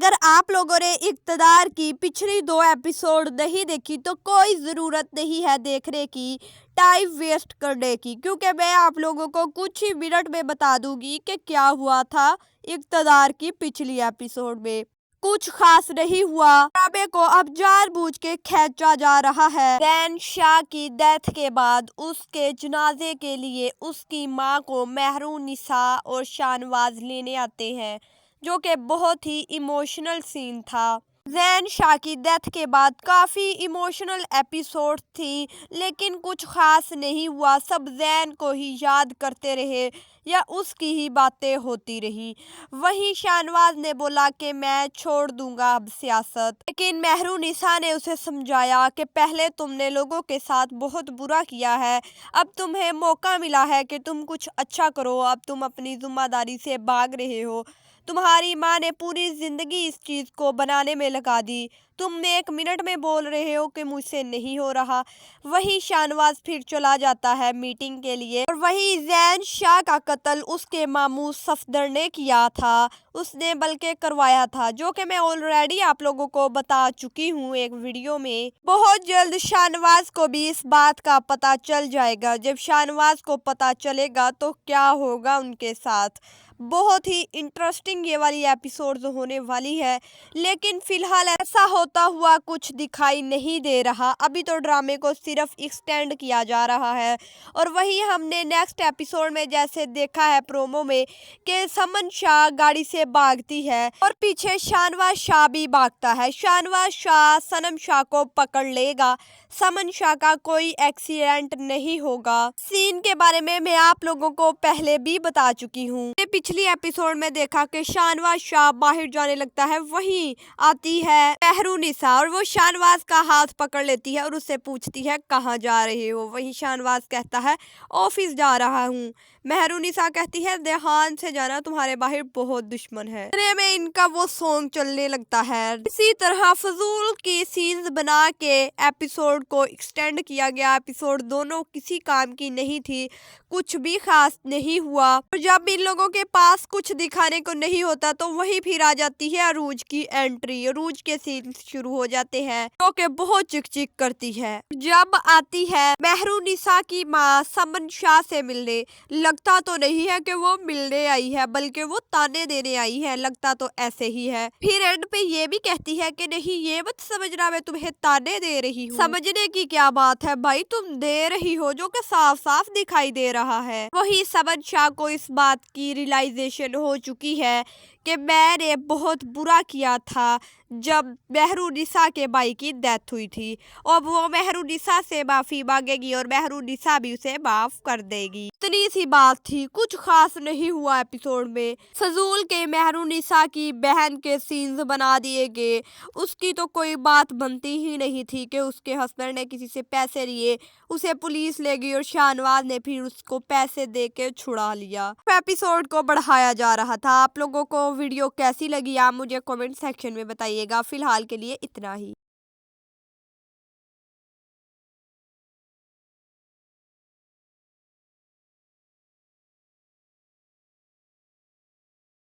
अगर आप लोगों ने इक़्तिदार की पिछली 2 एपिसोड नहीं देखी तो कोई ज़रूरत नहीं है देखने की, टाइम वेस्ट करने की, क्योंकि मैं आप लोगों को कुछ ही मिनट में बता दूंगी कि क्या हुआ था इक़्तिदार की पिछली एपिसोड में। कुछ खास नहीं हुआ। ड्रामे को अब जानबूझ के खींचा जा रहा है। ज़ैन शाह की डेथ के बाद उसके जनाजे के लिए उसकी मां को मेहरुनिसा और शाहनवाज लेने आते हैं, जो कि बहुत ही इमोशनल सीन था। ज़ैन शाह की डेथ के बाद काफ़ी इमोशनल एपिसोड थी, लेकिन कुछ खास नहीं हुआ। सब ज़ैन को ही याद करते रहे या उसकी ही बातें होती रही। वहीं शाहनवाज ने बोला कि मैं छोड़ दूंगा अब सियासत, लेकिन मेहरुनिसा ने उसे समझाया कि पहले तुमने लोगों के साथ बहुत बुरा किया है, अब तुम्हें मौका मिला है कि तुम कुछ अच्छा करो। अब तुम अपनी जिम्मेदारी से भाग रहे हो। तुम्हारी माँ ने पूरी जिंदगी इस चीज को बनाने में लगा दी। तुम 1 मिनट में बोल रहे हो कि मुझसे नहीं हो रहा। वही शाहनवाज फिर चला जाता है मीटिंग के लिए। और वही ज़ैन शाह का कत्ल उसके मामू सफदर ने किया था, उसने बल्कि करवाया था, जो कि मैं ऑलरेडी आप लोगों को बता चुकी हूँ एक वीडियो में। बहुत जल्द शाहनवाज को भी इस बात का पता चल जाएगा। जब शाहनवाज को पता चलेगा तो क्या होगा उनके साथ। बहुत ही इंटरेस्टिंग ये वाली एपिसोड होने वाली है, लेकिन फिलहाल ऐसा होता हुआ कुछ दिखाई नहीं दे रहा। अभी तो ड्रामे को सिर्फ एक्सटेंड किया जा रहा है। और वही हमने नेक्स्ट एपिसोड में जैसे देखा है प्रोमो में कि समन शाह गाड़ी से भागती है और पीछे शाहनवाज शाह भी भागता है। शाहनवाज शाह सनम शाह को पकड़ लेगा। समन शाह का कोई एक्सीडेंट नहीं होगा। सीन के बारे में मैं आप लोगों को पहले भी बता चुकी हूँ। पिछली एपिसोड में देखा कि शाहनवाज शाह बाहर जाने लगता है, वहीं आती है मेहरुनिसा और वो शाहनवाज का हाथ पकड़ लेती है और उससे पूछती है कहाँ जा रहे हो। वहीं शाहनवाज कहता है ऑफिस जा रहा हूँ। मेहरुनिसा कहती है ध्यान से जाना, तुम्हारे बाहर बहुत दुश्मन है। इतने में इनका वो सॉन्ग चलने लगता है। इसी तरह फजूल की सीन्स बना के एपिसोड को एक्सटेंड किया गया। एपिसोड दोनों किसी काम की नहीं थी, कुछ भी खास नहीं हुआ। और जब इन लोगों के पास कुछ दिखाने को नहीं होता तो वही फिर आ जाती है अरूज की एंट्री। अरूज के सीन शुरू हो जाते हैं, जो कि बहुत चिक चिक करती है। जब आती है मेहरुनिसा की माँ समन शाह से मिलने, लगता तो नहीं है कि वो मिलने आई है, बल्कि वो ताने देने आई है, लगता तो ऐसे ही है। फिर एंड पे ये भी कहती है कि नहीं ये मत समझना मैं तुम्हें ताने दे रही हूँ। समझने की क्या बात है भाई, तुम दे रही हो, जो कि साफ साफ दिखाई दे रहा है। वही समन शाह को इस बात की रियलाइजेशन हो चुकी है कि मैंने बहुत बुरा किया था जब मेहरुनिसा के भाई की डेथ हुई थी। अब वो मेहरुनिसा से माफी मांगेगी और मेहरुनिसा भी उसे माफ कर देगी। इतनी सी बात थी, कुछ खास नहीं हुआ एपिसोड में। फजूल के मेहरुनिसा की बहन के सीन्स बना दिए गए। उसकी तो कोई बात बनती ही नहीं थी कि उसके हस्बैंड ने किसी से पैसे लिए, उसे पुलिस ले गई और शाहनवाज ने फिर उसको पैसे दे के छुड़ा लिया। एपिसोड को बढ़ाया जा रहा था। आप लोगों को वीडियो कैसी लगी आप मुझे कमेंट सेक्शन में बताइएगा। फिलहाल के लिए इतना ही।